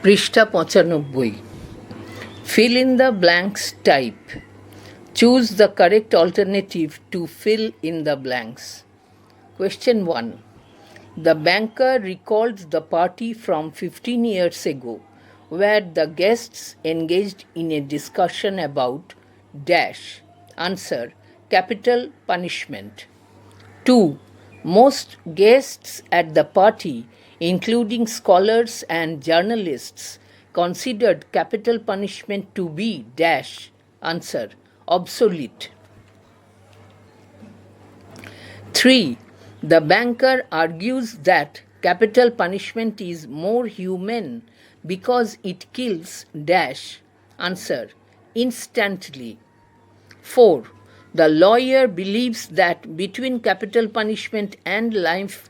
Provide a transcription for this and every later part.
পৃষ্ঠা ৯৫ Fill in the blanks type. Choose the correct alternative to fill in the blanks. Question 1. The banker recalled the party from 15 years ago where the guests engaged in a discussion about dash. Answer: capital punishment. 2. Most guests at the party, including scholars and journalists, considered capital punishment to be dash. Answer: obsolete. 3. The banker argues that capital punishment is more humane because it kills dash. Answer: instantly. 4. The lawyer believes that between capital punishment and life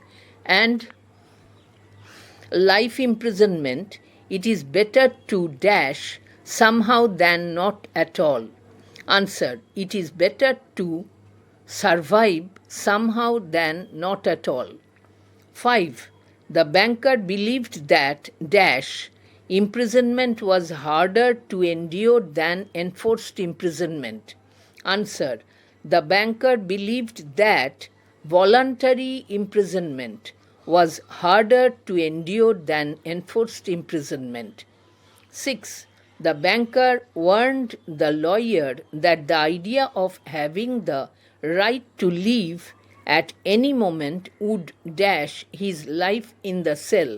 imprisonment, it is better to dash somehow than not at all. Answer: it is better to survive somehow than not at all. 5. The banker believed that dash imprisonment was harder to endure than enforced imprisonment. Answer: the banker believed that voluntary imprisonment was harder to endure than enforced imprisonment. 6. The banker warned the lawyer that the idea of having the right to leave at any moment would dash his life in the cell.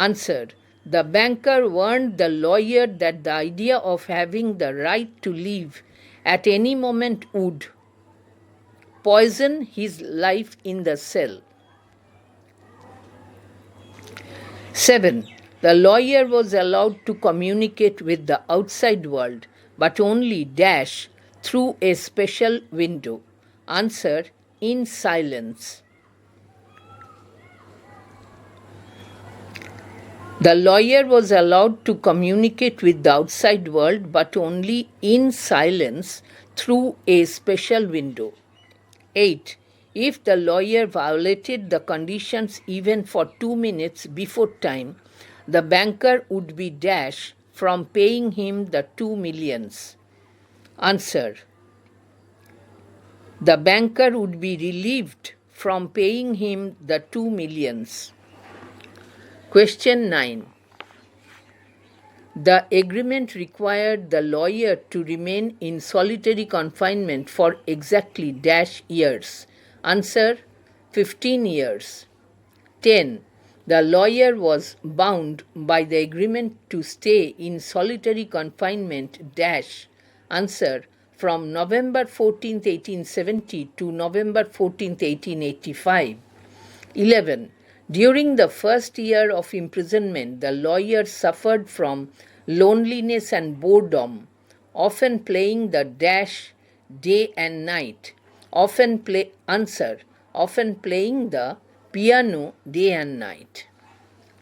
Answer: the banker warned the lawyer that the idea of having the right to leave at any moment would poison his life in the cell. 7. The lawyer was allowed to communicate with the outside world, but only dash through a special window. Answer: in silence. The lawyer was allowed to communicate with the outside world, but only in silence through a special window. 8. If the lawyer violated the conditions even for 2 minutes before time, the banker would be dashed from paying him the 2 millions. Answer: the banker would be relieved from paying him the 2 millions. Question 9. The agreement required the lawyer to remain in solitary confinement for exactly dash years. Answer: 15 years. 10. The lawyer was bound by the agreement to stay in solitary confinement dash. Answer: from November 14, 1870 to November 14, 1885. 11. During the first year of imprisonment, the lawyer suffered from loneliness and boredom, often playing the dash day and night. Often playing the piano day and night.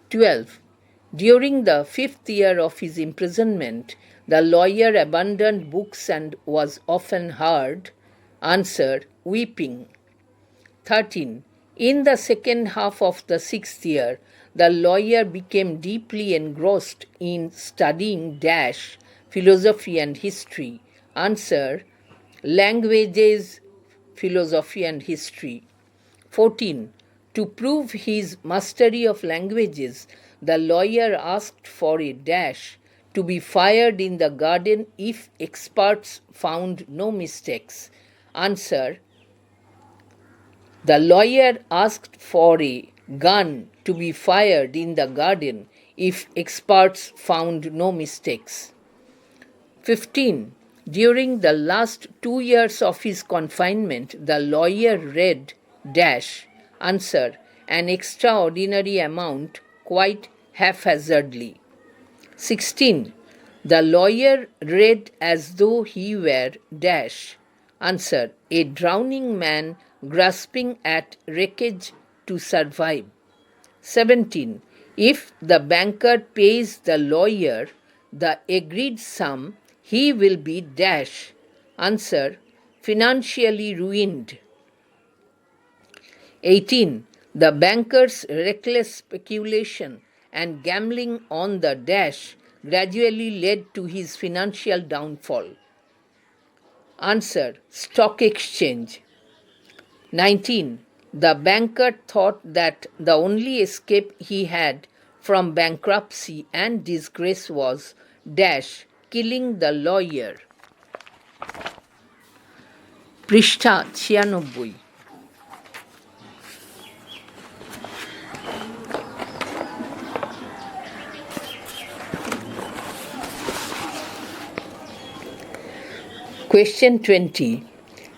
12. During the 5th year of his imprisonment, the lawyer abandoned books and was often heard. Answer: weeping. 13. In the second half of the 6th year, the lawyer became deeply engrossed in studying dash philosophy and history. Answer: languages, philosophy and history. 14. To prove his mastery of languages, the lawyer asked for a dash to be fired in the garden if experts found no mistakes. Answer: the lawyer asked for a gun to be fired in the garden if experts found no mistakes. 15. During the last 2 years of his confinement, the lawyer read dash. Answer: an extraordinary amount, quite haphazardly. 16. The lawyer read as though he were dash. Answer: a drowning man grasping at wreckage to survive. 17. If the banker pays the lawyer the agreed sum, he will be dash. Answer: financially ruined. 18. The banker's reckless speculation and gambling on the dash gradually led to his financial downfall? Answer: stock exchange. 19. The banker thought that the only escape he had from bankruptcy and disgrace was dash killing the lawyer. পৃষ্ঠা 96. Question 20.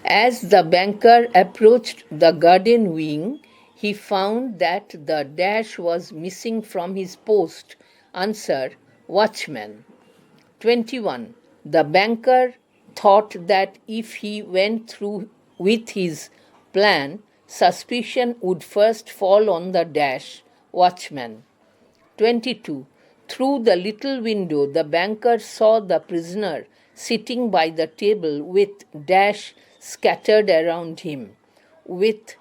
As the banker approached the garden wing, he found that the dash was missing from his post. Answer: watchman. 21. The banker thought that if he went through with his plan, suspicion would first fall on the dash. Watchman. 22. Through the little window, the banker saw the prisoner sitting by the table with dash scattered around him. With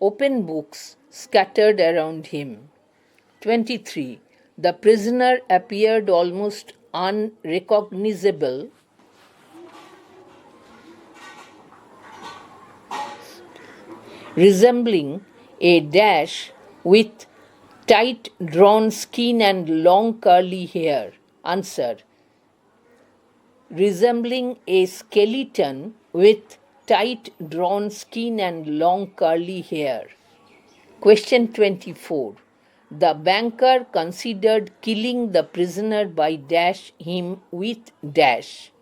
open books scattered around him. 23. The prisoner appeared almost unrecognizable, resembling a dash with tight drawn skin and long curly hair. Answer: resembling a skeleton with tight drawn skin and long curly hair. Question 24. The banker considered killing the prisoner by dash him with dash.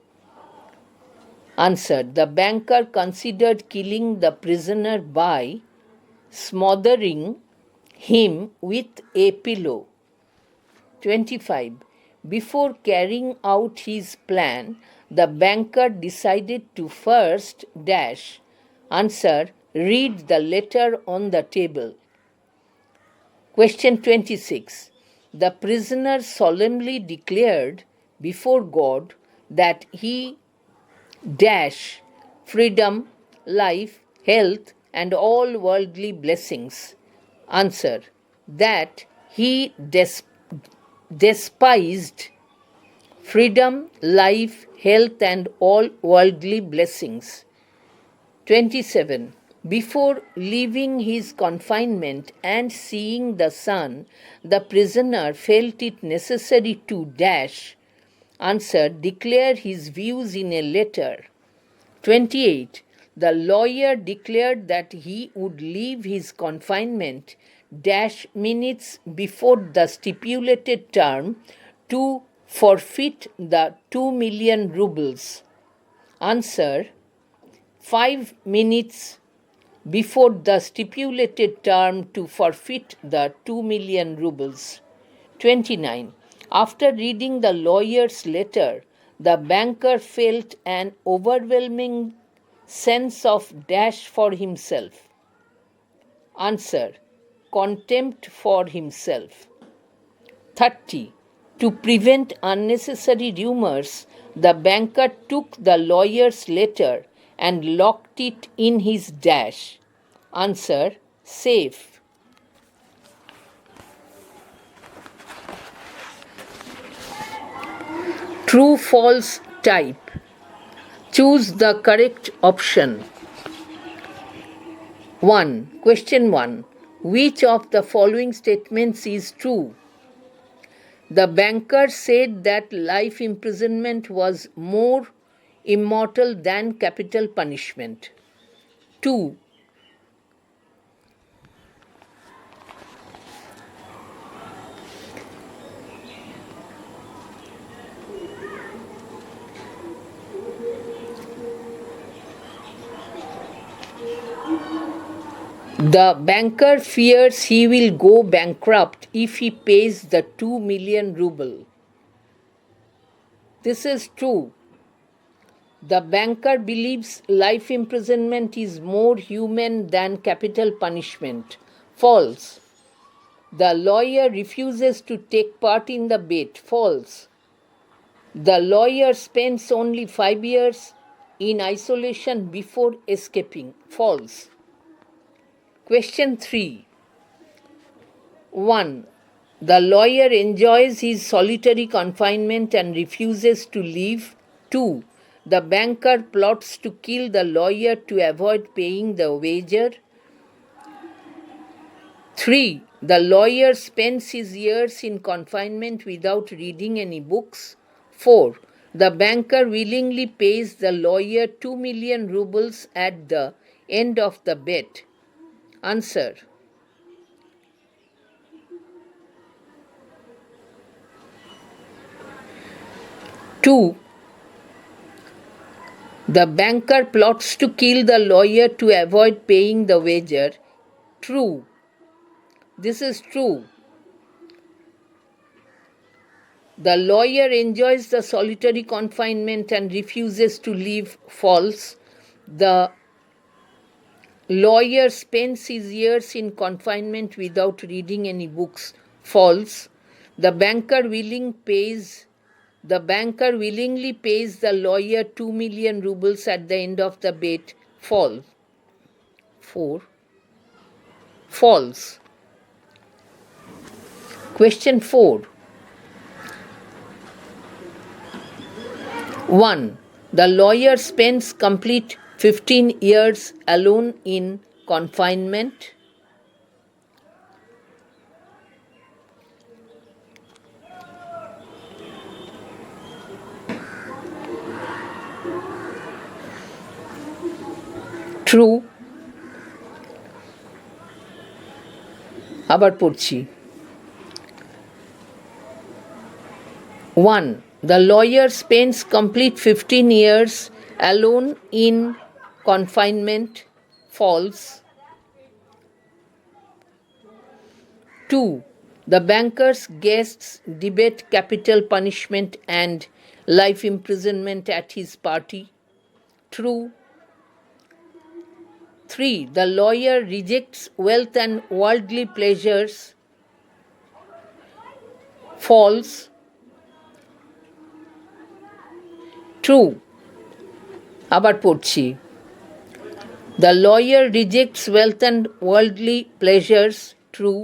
Answer: the banker considered killing the prisoner by smothering him with a pillow. 25. Before carrying out his plan, the banker decided to first dash. Answer: read the letter on the table. Question 26. The prisoner solemnly declared before God that he dash freedom, life, health, and all worldly blessings. Answer: that he despised freedom, life, health, and all worldly blessings. 27. Before leaving his confinement and seeing the sun, the prisoner felt it necessary to dash. Answer: declare his views in a letter. 28. The lawyer declared that he would leave his confinement dash minutes before the stipulated term to forfeit the 2 million rubles. Answer: 5 minutes before the stipulated term to forfeit the 2 million rubles. 29. After reading the lawyer's letter, the banker felt an overwhelming sense of dash for himself. Answer: contempt for himself. 30. To prevent unnecessary rumors, the banker took the lawyer's letter and locked it in his dash. Answer: safe. True false type. Choose the correct option. 1. Question 1. Which of the following statements is true? The banker said that life imprisonment was more immortal than capital punishment. 2. The banker fears he will go bankrupt if he pays the 2 million ruble. This is true. The banker believes life imprisonment is more humane than capital punishment. False. The lawyer refuses to take part in the bet. False. The lawyer spends only 5 years in isolation before escaping. False. Question 3. 1. The lawyer enjoys his solitary confinement and refuses to leave. 2. The banker plots to kill the lawyer to avoid paying the wager. 3. The lawyer spends his years in confinement without reading any books. 4. The banker willingly pays the lawyer 2 million rubles at the end of the bet. Answer. Two, the banker plots to kill the lawyer to avoid paying the wager. True. This is true. The lawyer enjoys the solitary confinement and refuses to leave. False. The lawyer spends his years in confinement without reading any books. False. The banker willingly pays the lawyer 2 million rubles at the end of the bet. False. 4. False. Question 4. 1. The lawyer spends complete 15 years alone in confinement. True. আবার পড়ছি। 1. The lawyer spends complete 15 years alone in confinement. False. 2. The banker's guests debate capital punishment and life imprisonment at his party. True. 3. The lawyer rejects wealth and worldly pleasures. False. True. আবার পড়ছি। The lawyer rejects wealth and worldly pleasures. True.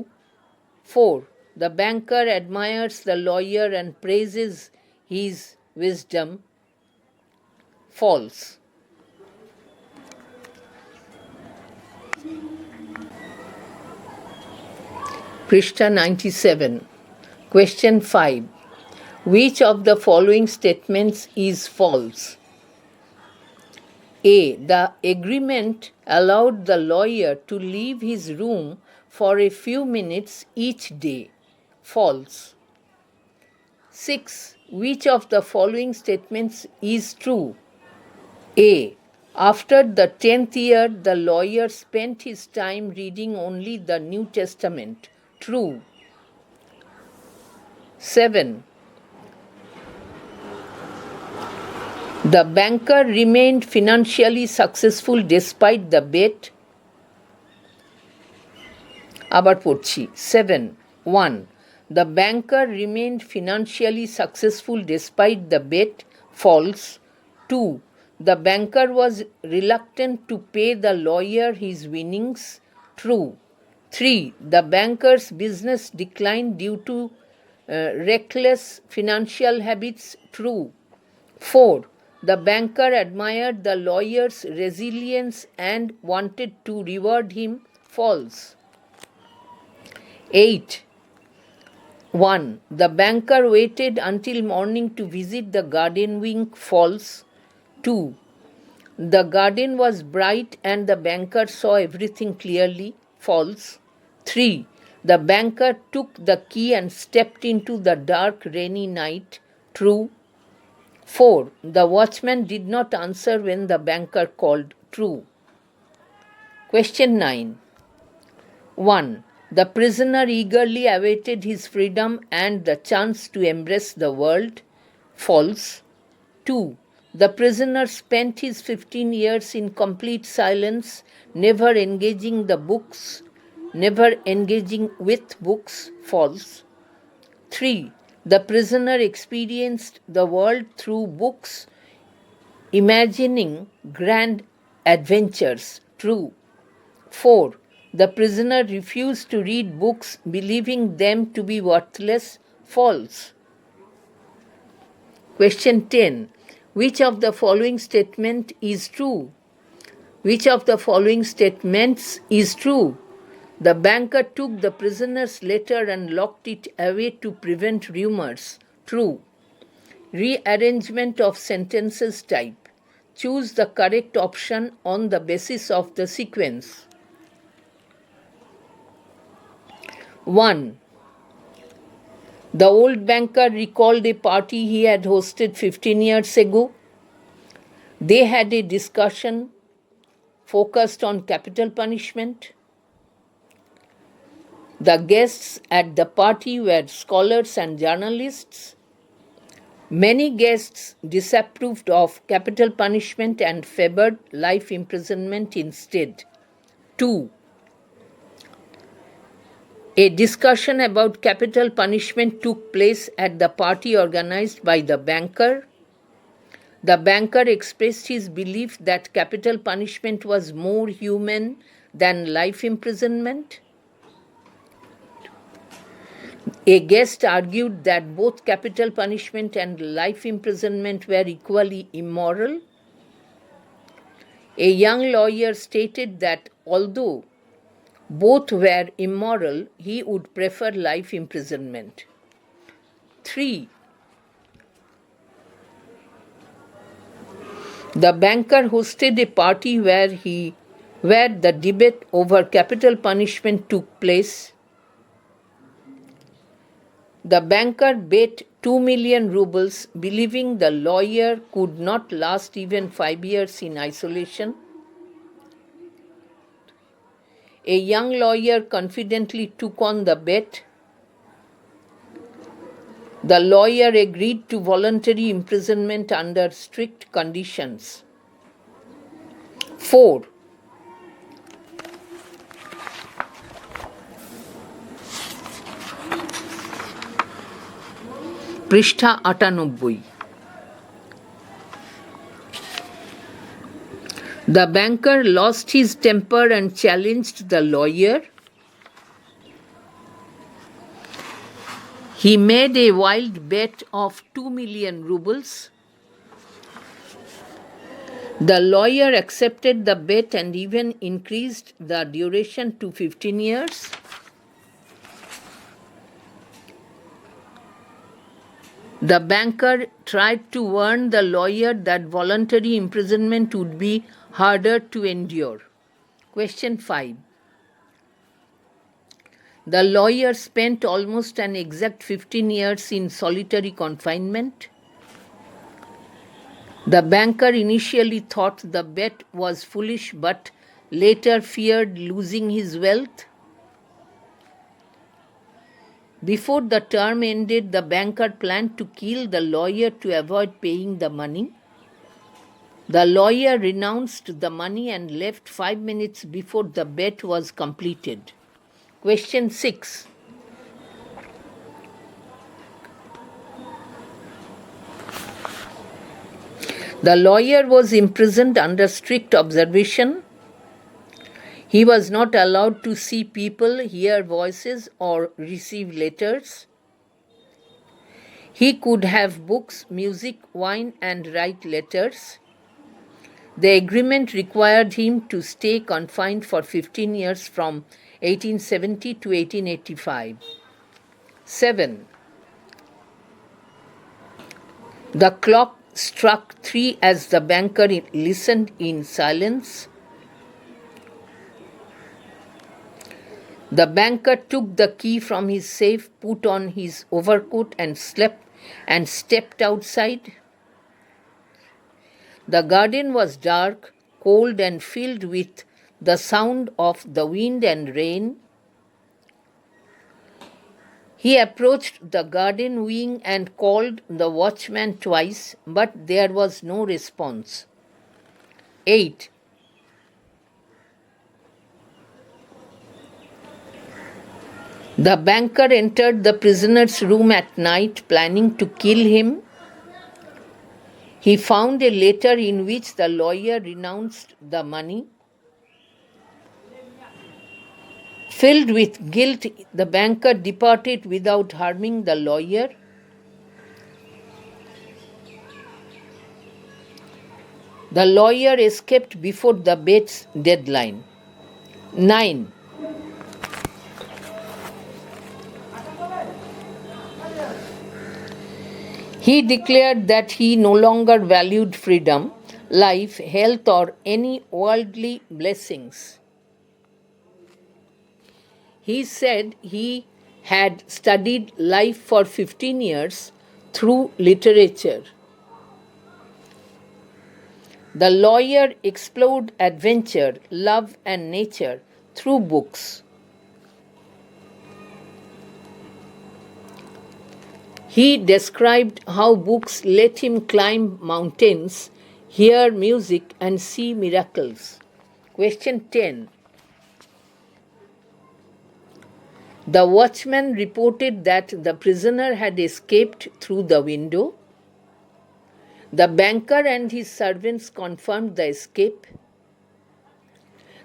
4. The banker admires the lawyer and praises his wisdom. False. Prishtha 97. Question 5. Which of the following statements is false? A. The agreement allowed the lawyer to leave his room for a few minutes each day. False. 6. Which of the following statements is true? A. After the 10th year, the lawyer spent his time reading only the New Testament. True. 7. The banker remained financially successful despite the bet. আবার পড়ছি। 7. 1. The banker remained financially successful despite the bet. False. 2. The banker was reluctant to pay the lawyer his winnings. True. 3. The banker's business declined due to reckless financial habits. True. 4. The banker admired the lawyer's resilience and wanted to reward him. False. 8. 1. The banker waited until morning to visit the garden wing. False. 2. The garden was bright and the banker saw everything clearly. False. 3. The banker took the key and stepped into the dark rainy night. True. 4. The watchman did not answer when the banker called. True. Question 9. 1. The prisoner eagerly awaited his freedom and the chance to embrace the world. False. 2. The prisoner spent his 15 years in complete silence, never engaging with books. False. 3. The prisoner experienced the world through books, imagining grand adventures. True. 4. The prisoner refused to read books, believing them to be worthless. False. Question 10. Which of the following statement is true? Which of the following statements is true? The banker took the prisoner's letter and locked it away to prevent rumors. True. Rearrangement of sentences type. Choose the correct option on the basis of the sequence. 1. The old banker recalled a party he had hosted 15 years ago. They had a discussion focused on capital punishment. The guests at the party were scholars and journalists. Many guests disapproved of capital punishment and favored life imprisonment instead. 2. A discussion about capital punishment took place at the party organized by the banker. The banker expressed his belief that capital punishment was more humane than life imprisonment. A guest argued that both capital punishment and life imprisonment were equally immoral. A young lawyer stated that although both were immoral, he would prefer life imprisonment. 3. The banker hosted a party where the debate over capital punishment took place. The banker bet 2 million rubles, believing the lawyer could not last even 5 years in isolation. A young lawyer confidently took on the bet. The lawyer agreed to voluntary imprisonment under strict conditions. 4. পৃষ্ঠা 98. The banker lost his temper and challenged the lawyer. He made a wild bet of 2 million rubles. The lawyer accepted the bet and even increased the duration to 15 years. The banker tried to warn the lawyer that voluntary imprisonment would be harder to endure. Question 5. The lawyer spent almost an exact 15 years in solitary confinement. The banker initially thought the bet was foolish but later feared losing his wealth. Before the term ended, the banker planned to kill the lawyer to avoid paying the money. The lawyer renounced the money and left 5 minutes before the bet was completed. Question 6. The lawyer was imprisoned under strict observation. He was not allowed to see people, hear voices, or receive letters. He could have books, music, wine, and write letters. The agreement required him to stay confined for 15 years from 1870 to 1885. 7. The clock struck 3 as the banker listened in silence. The banker took the key from his safe, put on his overcoat and stepped outside. The garden was dark, cold and filled with the sound of the wind and rain. He approached the garden wing and called the watchman twice, but there was no response. 8. The banker entered the prisoner's room at night, planning to kill him. He found a letter in which the lawyer renounced the money. Filled with guilt, the banker departed without harming the lawyer. The lawyer escaped before the bet's deadline. 9. He declared that he no longer valued freedom, life, health, or any worldly blessings. He said he had studied life for 15 years through literature. The lawyer explored adventure, love, and nature through books. He described how books let him climb mountains, hear music, and see miracles. Question 10. The watchman reported that the prisoner had escaped through the window. The banker and his servants confirmed the escape.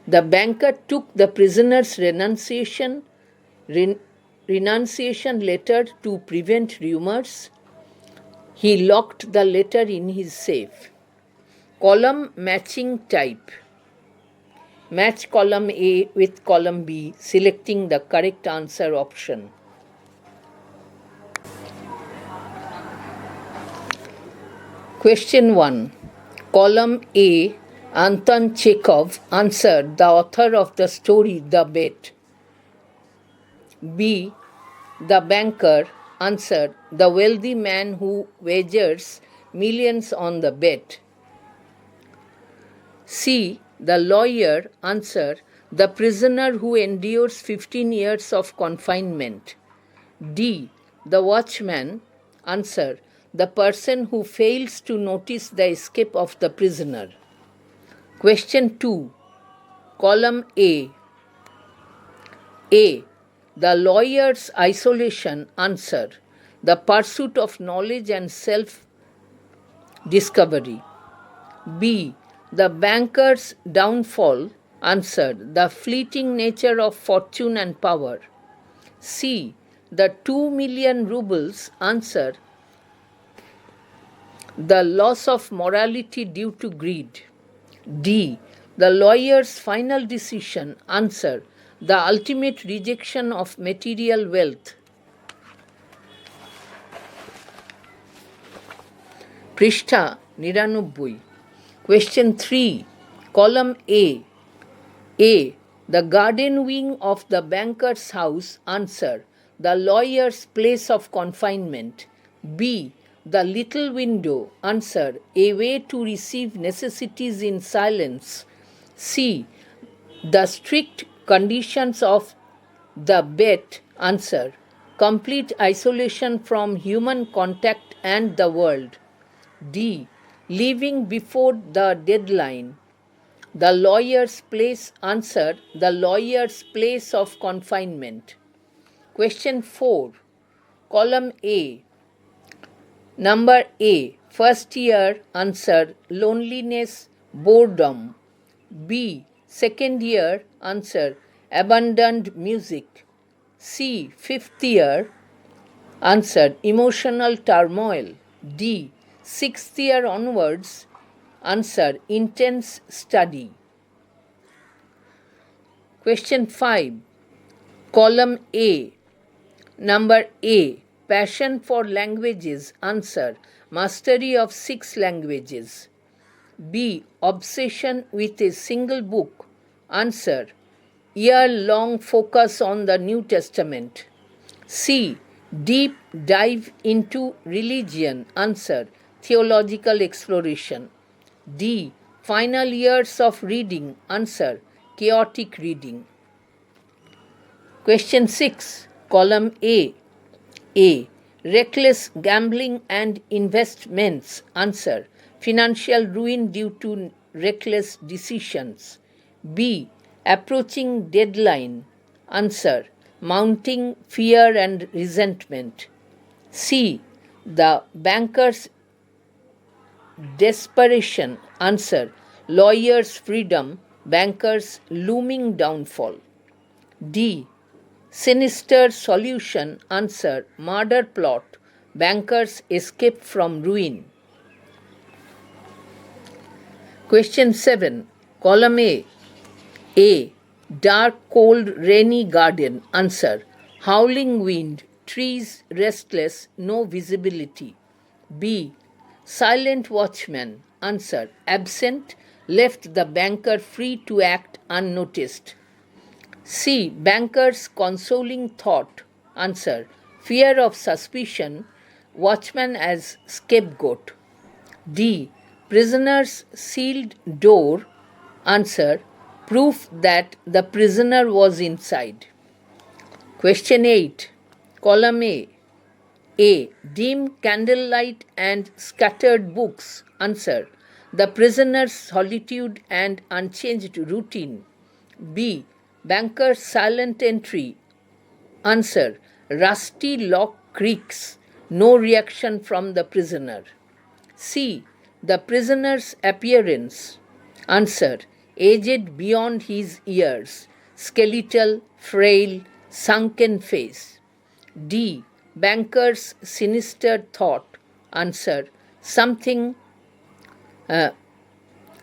The banker took the prisoner's renunciation letter to prevent rumors. He locked the letter in his safe. Column matching type. Match column A with column B, selecting the correct answer option. Question 1. Column A, Anton Chekhov answered, the author of the story The Bet. B. The banker answered, the wealthy man who wagers millions on the bet. C. The lawyer answered, the prisoner who endures 15 years of confinement. D. The watchman answered, the person who fails to notice the escape of the prisoner. Question 2. Column A. A. The lawyer's isolation answer, the pursuit of knowledge and self-discovery. B. The banker's downfall answered, the fleeting nature of fortune and power. C. The 2 million rubles answered, the loss of morality due to greed. D. The lawyer's final decision answer, the ultimate rejection of material wealth. Prishtha 99. Question 3. Column A. A. The garden wing of the banker's house answer, the lawyer's place of confinement. B. The little window answer, a way to receive necessities in silence. C. The strict conditions of the bet answer, complete isolation from human contact and the world. D. Leaving before the deadline. The lawyer's place answer, the lawyer's place of confinement. Question 4. Column A. Number A. First year answer, loneliness, boredom. B. Second year answer, abandoned music. C. Fifth year answer, emotional turmoil. D. Sixth year onwards answer, intense study. Question 5. Column A. Number A. Passion for languages answer, mastery of 6 languages. B. Obsession with a single book answer, year-long focus on the New Testament. C. Deep dive into religion answer, theological exploration. D. Final years of reading answer, chaotic reading. Question 6. Column A. A. Reckless gambling and investments answer, financial ruin due to reckless decisions. B. Approaching deadline answer, mounting fear and resentment. C. The banker's desperation answer, lawyer's freedom, banker's looming downfall. D. Sinister solution. Answer. Murder plot. Bankers escape from ruin. Question 7. Column A. A. Dark, cold, rainy garden. Answer. Howling wind, trees restless, no visibility. B. Silent watchman. Answer. Absent, left the banker free to act unnoticed. C. Banker's consoling thought. Answer. Fear of suspicion, watchman as scapegoat. D. Prisoner's sealed door. Answer. Proof that the prisoner was inside. Question 8. Column A. A. Dim candlelight and scattered books. Answer. The prisoner's solitude and unchanged routine. B. Banker's silent entry. Answer. Rusty lock creaks. No reaction from the prisoner. C. The prisoner's appearance. Answer. Aged beyond his years, skeletal, frail, sunken face. D. Banker's sinister thought. Answer.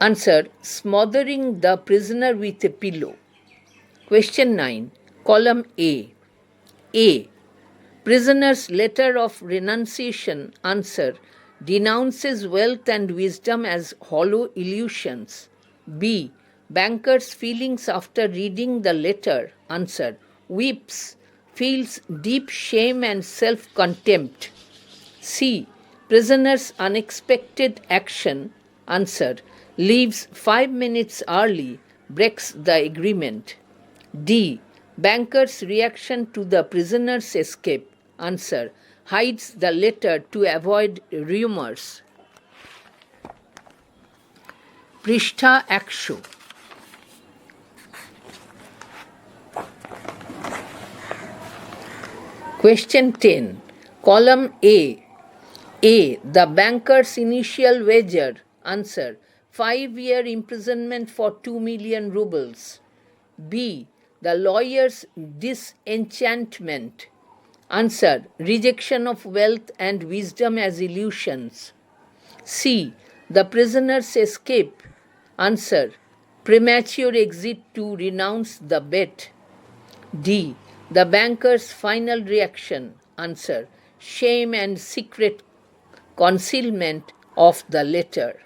Answer. Smothering the prisoner with a pillow. Question 9. Column A. A. Prisoner's letter of renunciation. Answer. Denounces wealth and wisdom as hollow illusions. B. Banker's feelings after reading the letter. Answer. Weeps, feels deep shame and self-contempt. C. Prisoner's unexpected action. Answer. Leaves 5 minutes early, breaks the agreement. D. Banker's reaction to the prisoner's escape. Answer. Hides the letter to avoid rumors. Prishtha 100. Question 10. Column A. A. The banker's initial wager. Answer. 5-year imprisonment for 2 million rubles. B. The lawyer's disenchantment. Answer. Rejection of wealth and wisdom as illusions. C. The prisoner's escape. Answer. Premature exit to renounce the bet. D. The banker's final reaction. Answer. Shame and secret concealment of the letter.